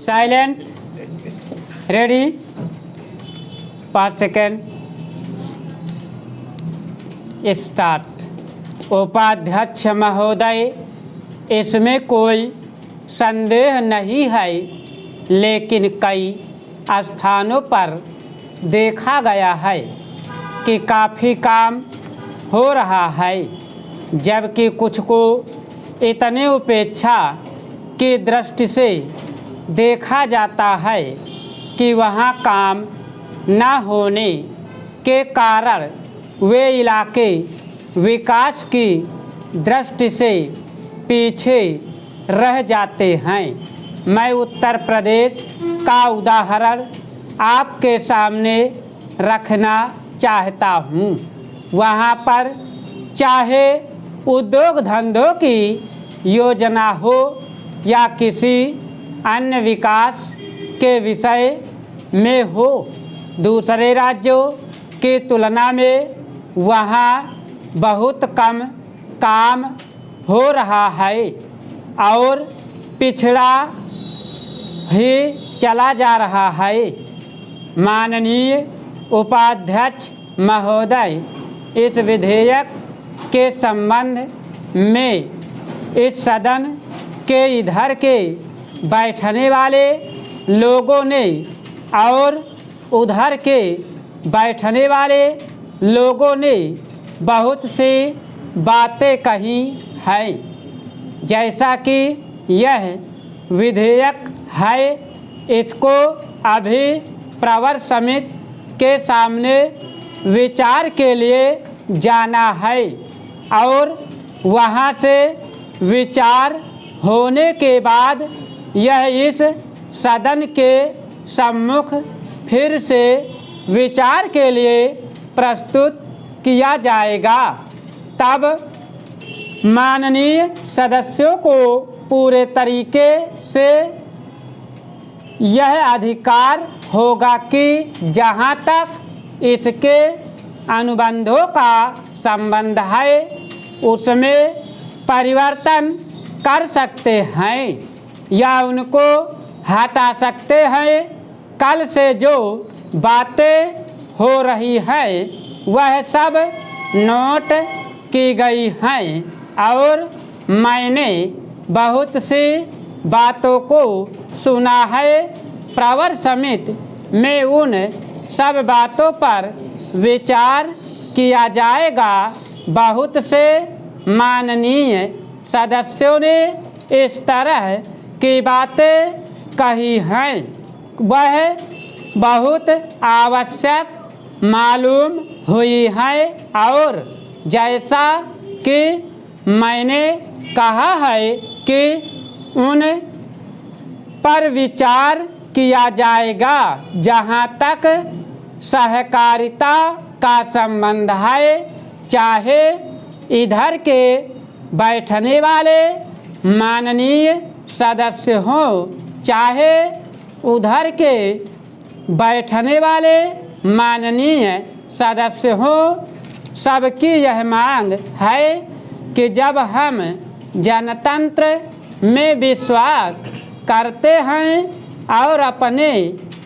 Silent, ready, 5 second, start. उपाध्यक्ष महोदय, इसमें कोई संदेह नहीं है, लेकिन कई स्थानों पर देखा गया है कि काफ़ी काम हो रहा है, जबकि कुछ को इतने उपेक्षा की दृष्टि से देखा जाता है कि वहाँ काम न होने के कारण वे इलाके विकास की दृष्टि से पीछे रह जाते हैं। मैं उत्तर प्रदेश का उदाहरण आपके सामने रखना चाहता हूँ। वहाँ पर चाहे उद्योग धंधों की योजना हो या किसी अन्य विकास के विषय में हो, दूसरे राज्यों की तुलना में वहाँ बहुत कम काम हो रहा है और पिछड़ा ही चला जा रहा है। माननीय उपाध्यक्ष महोदय, इस विधेयक के संबंध में इस सदन के इधर के बैठने वाले लोगों ने और उधर के बैठने वाले लोगों ने बहुत सी बातें कही हैं। जैसा कि यह विधेयक है, इसको अभी प्रवर समिति के सामने विचार के लिए जाना है और वहाँ से विचार होने के बाद यह इस सदन के सम्मुख फिर से विचार के लिए प्रस्तुत किया जाएगा। तब माननीय सदस्यों को पूरे तरीके से यह अधिकार होगा कि जहाँ तक इसके अनुबंधों का संबंध है उसमें परिवर्तन कर सकते हैं या उनको हटा सकते हैं। कल से जो बातें हो रही हैं वह सब नोट की गई हैं और मैंने बहुत सी बातों को सुना है। प्रवर समिति में उन सब बातों पर विचार किया जाएगा। बहुत से माननीय सदस्यों ने इस तरह की बातें कही हैं, वह बहुत आवश्यक मालूम हुई है और जैसा कि मैंने कहा है कि उन पर विचार किया जाएगा। जहाँ तक सहकारिता का संबंध है, चाहे इधर के बैठने वाले माननीय सदस्य हों चाहे उधर के बैठने वाले माननीय सदस्य हों, सबकी यह मांग है कि जब हम जनतंत्र में विश्वास करते हैं और अपने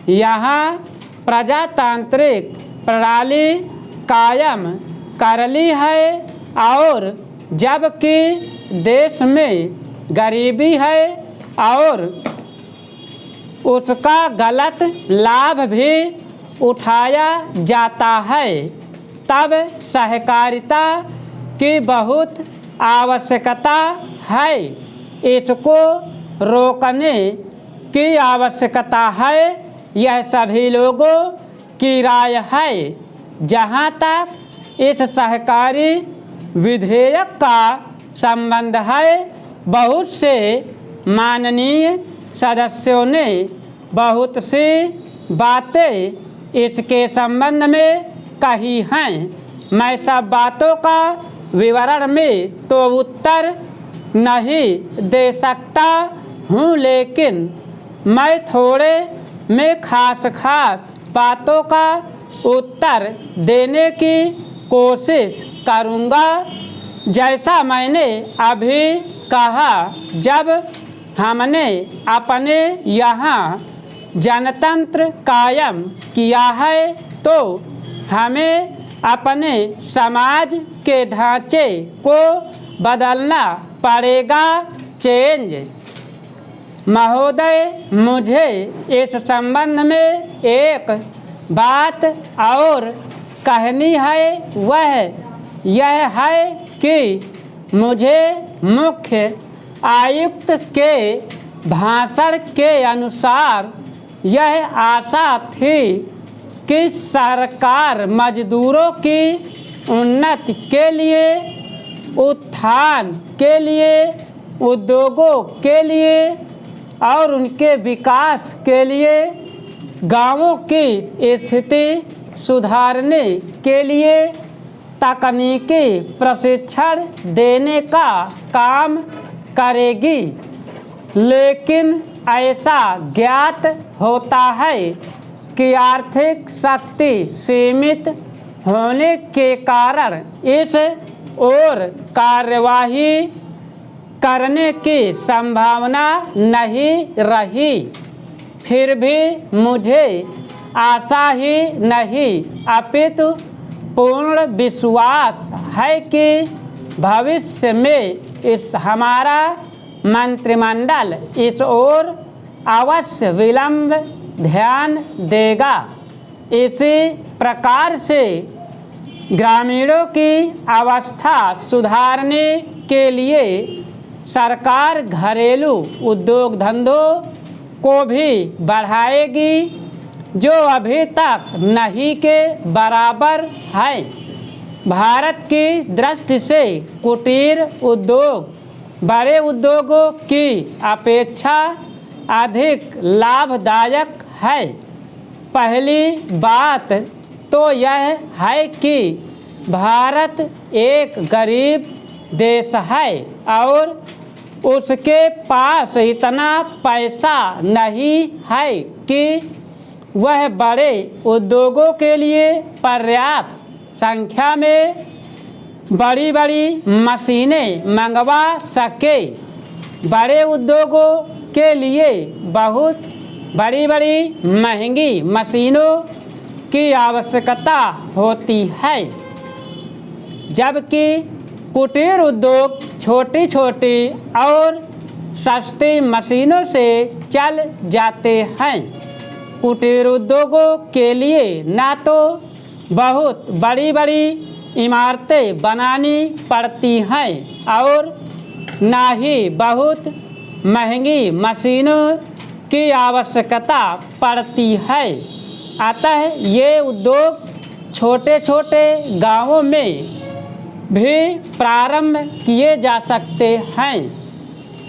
यहाँ प्रजातांत्रिक प्रणाली कायम कर ली है और जबकि देश में गरीबी है और उसका गलत लाभ भी उठाया जाता है, तब सहकारिता की बहुत आवश्यकता है। इसको रोकने की आवश्यकता है, यह सभी लोगों की राय है। जहाँ तक इस सहकारी विधेयक का संबंध है, बहुत से माननीय सदस्यों ने बहुत सी बातें इसके संबंध में कही हैं। मैं सब बातों का विवरण में तो उत्तर नहीं दे सकता हूँ, लेकिन मैं थोड़े में खास बातों का उत्तर देने की कोशिश करूँगा। जैसा मैंने अभी कहा, जब हमने अपने यहाँ जनतंत्र कायम किया है तो हमें अपने समाज के ढांचे को बदलना पड़ेगा। चेंज। महोदय, मुझे इस संबंध में एक बात और कहनी है। वह यह है कि मुझे मुख्य आयुक्त के भाषण के अनुसार यह आशा थी कि सरकार मजदूरों की उन्नति के लिए, उत्थान के लिए, उद्योगों के लिए और उनके विकास के लिए, गांवों की स्थिति सुधारने के लिए तकनीकी प्रशिक्षण देने का काम करेगी। लेकिन ऐसा ज्ञात होता है कि आर्थिक शक्ति सीमित होने के कारण इस ओर कार्यवाही करने की संभावना नहीं रही। फिर भी मुझे आशा ही नहीं अपितु पूर्ण विश्वास है कि भविष्य में इस हमारा मंत्रिमंडल इस ओर अवश्य विलंब ध्यान देगा। इसी प्रकार से ग्रामीणों की अवस्था सुधारने के लिए सरकार घरेलू उद्योग धंधों को भी बढ़ाएगी, जो अभी तक नहीं के बराबर है। भारत की दृष्टि से कुटीर उद्योग बड़े उद्योगों की अपेक्षा अधिक लाभदायक है। पहली बात तो यह है कि भारत एक गरीब देश है और उसके पास इतना पैसा नहीं है कि वह बड़े उद्योगों के लिए पर्याप्त संख्या में बड़ी बड़ी मशीनें मंगवा सके। बड़े उद्योगों के लिए बहुत बड़ी बड़ी महंगी मशीनों की आवश्यकता होती है, जबकि कुटीर उद्योग छोटी छोटी और सस्ती मशीनों से चल जाते हैं। कुटीर उद्योगों के लिए न तो बहुत बड़ी बड़ी इमारतें बनानी पड़ती हैं और न ही बहुत महंगी मशीनों की आवश्यकता पड़ती है। अतः ये उद्योग छोटे छोटे गांवों में भी प्रारंभ किए जा सकते हैं।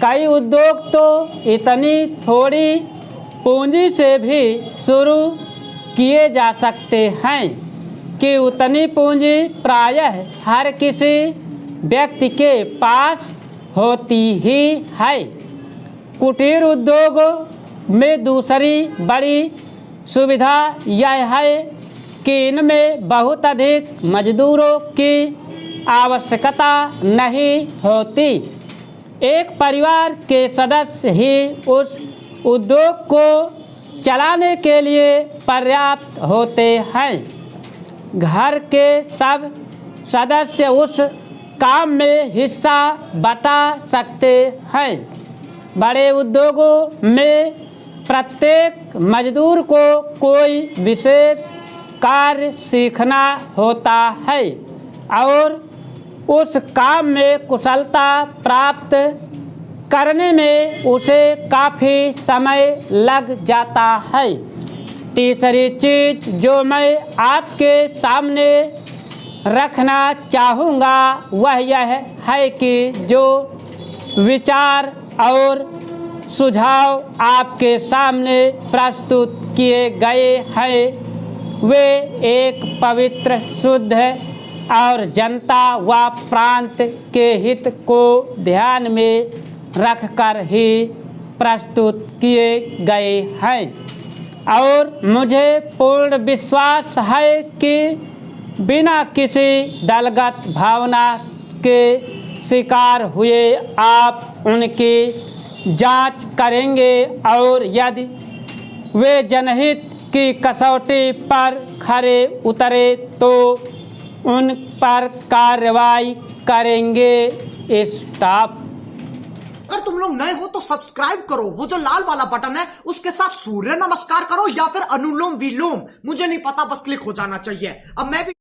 कई उद्योग तो इतनी थोड़ी पूंजी से भी शुरू किए जा सकते हैं कि उतनी पूंजी प्रायः हर किसी व्यक्ति के पास होती ही है। कुटीर उद्योग में दूसरी बड़ी सुविधा यह है कि इनमें बहुत अधिक मजदूरों की आवश्यकता नहीं होती। एक परिवार के सदस्य ही उस उद्योग को चलाने के लिए पर्याप्त होते हैं। घर के सब सदस्य उस काम में हिस्सा बटा सकते हैं। बड़े उद्योगों में प्रत्येक मजदूर को कोई विशेष कार्य सीखना होता है और उस काम में कुशलता प्राप्त करने में उसे काफ़ी समय लग जाता है। तीसरी चीज़ जो मैं आपके सामने रखना चाहूँगा वह यह है कि जो विचार और सुझाव आपके सामने प्रस्तुत किए गए हैं वे एक पवित्र, शुद्ध और जनता व प्रांत के हित को ध्यान में रखकर ही प्रस्तुत किए गए हैं और मुझे पूर्ण विश्वास है कि बिना किसी दलगत भावना के शिकार हुए आप उनकी जांच करेंगे और यदि वे जनहित की कसौटी पर खरे उतरे तो उन पर कार्रवाई करेंगे। स्टॉप। अगर तुम लोग नए हो तो सब्सक्राइब करो, वो जो लाल वाला बटन है उसके साथ सूर्य नमस्कार करो या फिर अनुलोम विलोम, मुझे नहीं पता, बस क्लिक हो जाना चाहिए। अब मैं भी